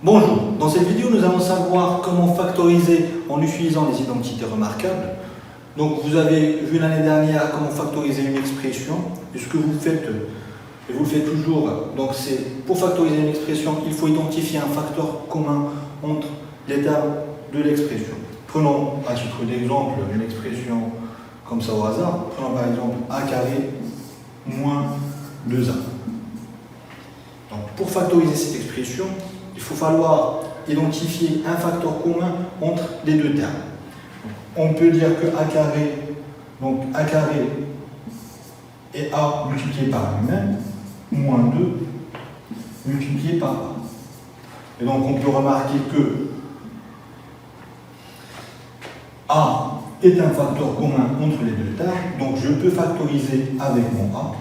Bonjour, dans cette vidéo nous allons savoir comment factoriser en utilisant les identités remarquables. Donc vous avez vu l'année dernière comment factoriser une expression et ce que vous faites, et vous le faites toujours, donc c'est pour factoriser une expression, il faut identifier un facteur commun entre les termes de l'expression. Prenons à titre d'exemple une expression comme ça au hasard, prenons par exemple a carré moins 2a. Donc pour factoriser cette expression, il faut falloir identifier un facteur commun entre les deux termes. On peut dire que a carré, donc a carré est a multiplié par lui-même, moins 2 multiplié par a. Et donc on peut remarquer que a est un facteur commun entre les deux termes, donc je peux factoriser avec mon a.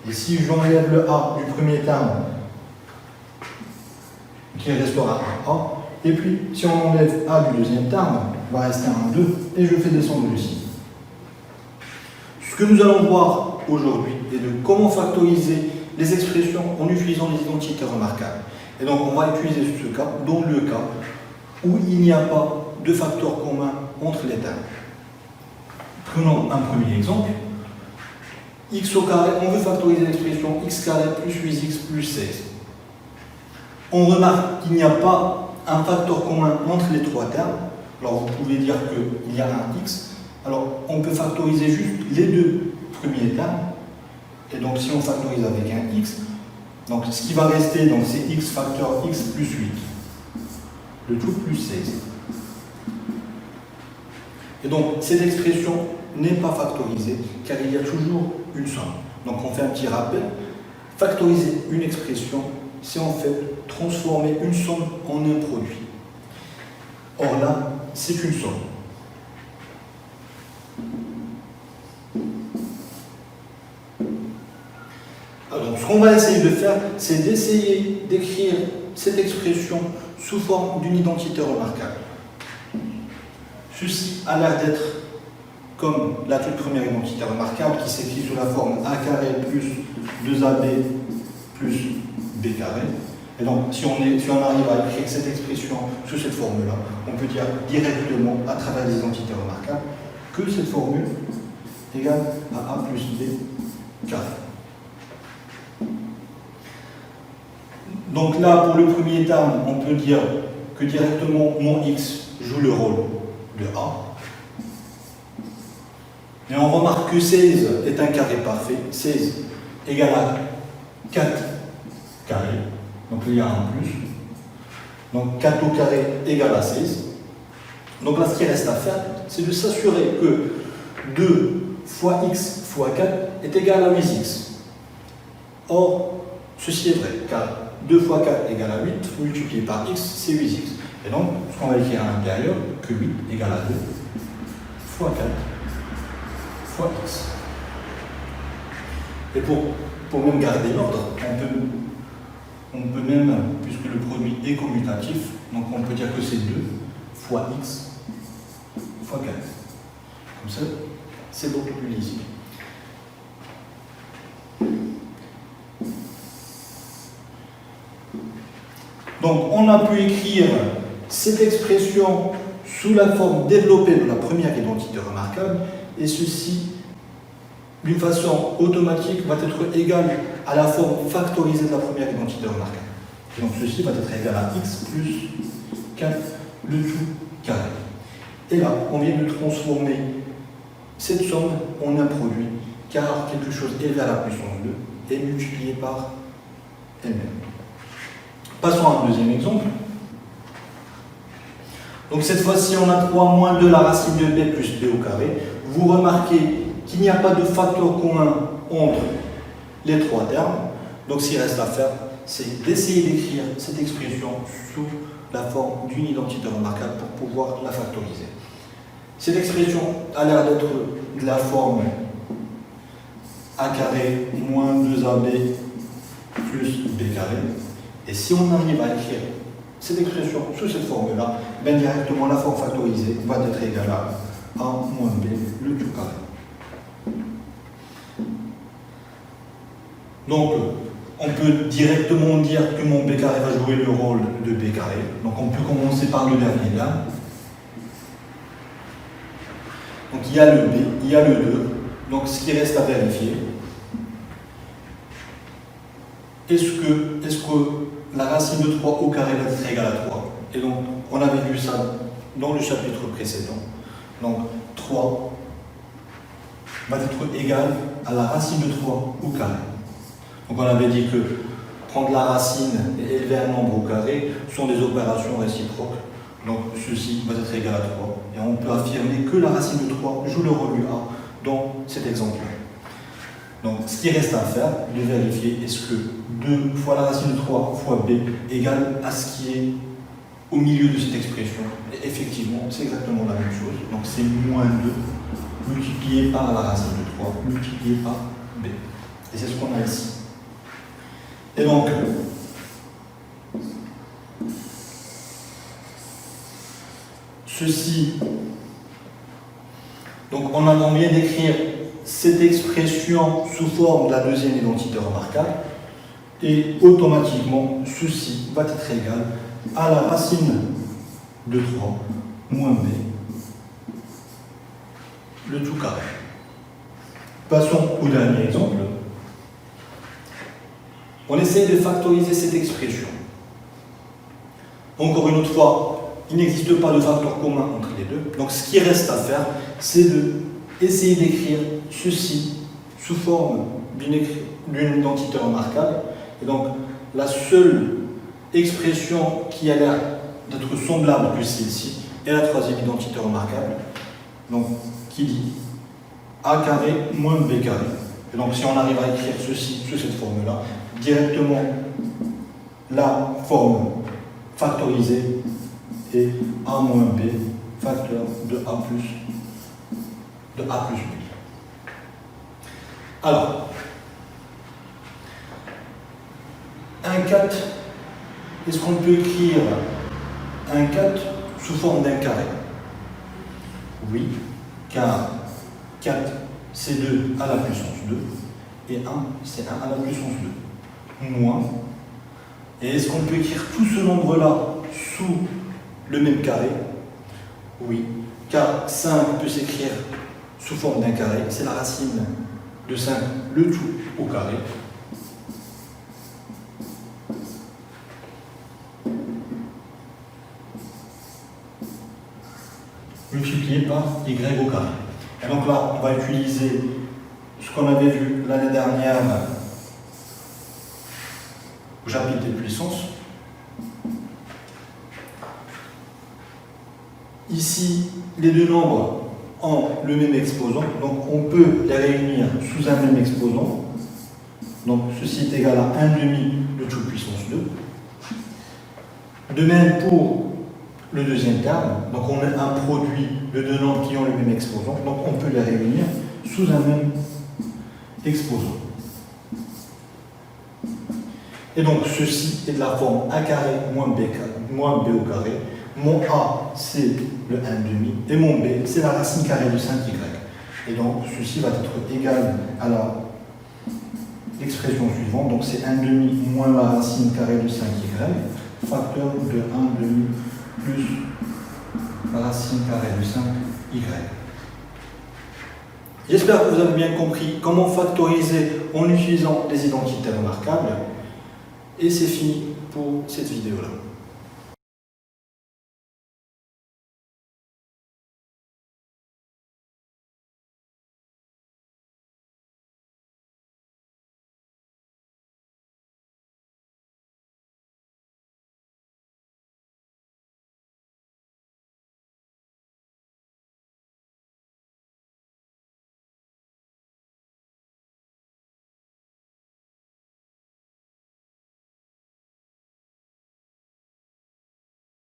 Et si j'enlève le a du premier terme, qui restera un a, et puis si on enlève a du deuxième terme, il va rester un 2, et je fais descendre le signe. Ce que nous allons voir aujourd'hui est de comment factoriser les expressions en utilisant les identités remarquables. Et donc on va utiliser ce cas dans le cas où il n'y a pas de facteur commun entre les termes. Prenons un premier exemple. X au carré, on veut factoriser l'expression x carré plus 8x plus 16. On remarque qu'il n'y a pas un facteur commun entre les trois termes. Alors vous pouvez dire qu'il y a un x. Alors on peut factoriser juste les deux premiers termes. Et donc si on factorise avec un x, donc ce qui va rester, c'est x facteur x plus 8. Le tout plus 16. Et donc cette expression n'est pas factorisée car il y a toujours une somme. Donc on fait un petit rappel. Factoriser une expression, c'est en fait transformer une somme en un produit. Or là, c'est une somme. Alors ce qu'on va essayer de faire, c'est d'essayer d'écrire cette expression sous forme d'une identité remarquable. Ceci a l'air d'être comme la toute première identité remarquable qui s'écrit sous la forme a carré plus 2ab plus b carré. Et donc, si on arrive à écrire cette expression sous cette formule-là, on peut dire directement, à travers les identités remarquables, que cette formule égale à a plus b carré. Donc là, pour le premier terme, on peut dire que directement mon x joue le rôle de a. Et on remarque que 16 est un carré parfait. 16 égale à 4 carré. Donc il y a un plus. Donc 4 au carré égale à 16. Donc là, ce qui reste à faire, c'est de s'assurer que 2 fois x fois 4 est égal à 8x. Or, ceci est vrai, car 2 fois 4 égale à 8, multiplié par x, c'est 8x. Et donc, ce qu'on va écrire à l'intérieur, que 8 égale à 2 fois 4 fois x. Et pour même garder l'ordre, on peut même, puisque le produit est commutatif, donc on peut dire que c'est 2 fois x fois 4. Comme ça, c'est beaucoup plus lisible. Donc on a pu écrire cette expression sous la forme développée de la première identité remarquable, et ceci, d'une façon automatique, va être égal à la forme factorisée de la première identité remarquable. Donc ceci va être égal à x plus 4, le tout carré. Et là, on vient de transformer cette somme en un produit, car quelque chose élevé à la puissance 2 est multiplié par elle-même. Passons à un deuxième exemple. Donc cette fois-ci, on a 3 moins 2 la racine de b plus b au carré. Vous remarquez qu'il n'y a pas de facteur commun entre les trois termes. Donc ce qu'il reste à faire, c'est d'essayer d'écrire cette expression sous la forme d'une identité remarquable pour pouvoir la factoriser. Cette expression a l'air d'être de la forme a carré moins 2ab plus b carré. Et si on arrive à écrire cette expression sous cette forme-là, bien directement la forme factorisée va être égale à a moins b, le tout carré. Donc, on peut directement dire que mon B carré va jouer le rôle de B carré. Donc on peut commencer par le dernier là. Donc il y a le B, il y a le 2. Donc ce qui reste à vérifier, est-ce que la racine de 3 au carré va être égale à 3? Et donc on avait vu ça dans le chapitre précédent. Donc 3 va être égal à la racine de 3 au carré. Donc on avait dit que prendre la racine et élever un nombre au carré sont des opérations réciproques. Donc ceci va être égal à 3. Et on peut affirmer que la racine de 3 joue le rôle du A dans cet exemple-là. Donc ce qui reste à faire, de vérifier est-ce que 2 fois la racine de 3 fois B égale à ce qui est au milieu de cette expression. Et effectivement, c'est exactement la même chose. Donc c'est moins 2 multiplié par la racine de 3 multiplié par B. Et c'est ce qu'on a ici. Et donc, ceci, donc on vient d'écrire cette expression sous forme de la deuxième identité remarquable, et automatiquement, ceci va être égal à la racine de 3 moins B, le tout carré. Passons au dernier exemple. On essaie de factoriser cette expression. Encore une autre fois, il n'existe pas de facteur commun entre les deux. Donc ce qui reste à faire, c'est d'essayer d'écrire ceci sous forme d'une identité remarquable. Et donc la seule expression qui a l'air d'être semblable que celle-ci est la troisième identité remarquable. Donc qui dit A carré moins B carré. Et donc si on arrive à écrire ceci sous cette forme-là, directement la forme factorisée est A moins B facteur de A plus B. Alors, un 4, est-ce qu'on peut écrire un 4 sous forme d'un carré? Oui, car 4 c'est 2 à la puissance 2 et 1 c'est 1 à la puissance 2. Moins. Et est-ce qu'on peut écrire tout ce nombre-là sous le même carré? Oui, car 5 peut s'écrire sous forme d'un carré, c'est la racine de 5, le tout au carré. Multiplié par y au carré. Et donc là, on va utiliser ce qu'on avait vu l'année dernière au chapitre des puissances. Ici, les deux nombres ont le même exposant, donc on peut les réunir sous un même exposant. Donc ceci est égal à 1 demi de tout puissance 2. De même pour le deuxième terme, donc on a un produit de deux nombres qui ont le même exposant, donc on peut les réunir sous un même exposant. Et donc ceci est de la forme a carré moins b au carré. Mon a c'est le 1 demi et mon b c'est la racine carrée de 5y. Et donc ceci va être égal à l'expression suivante, donc c'est 1 demi moins la racine carrée de 5y, facteur de 1 demi plus la racine carrée de 5y. J'espère que vous avez bien compris comment factoriser en utilisant des identités remarquables. Et c'est fini pour cette vidéo-là.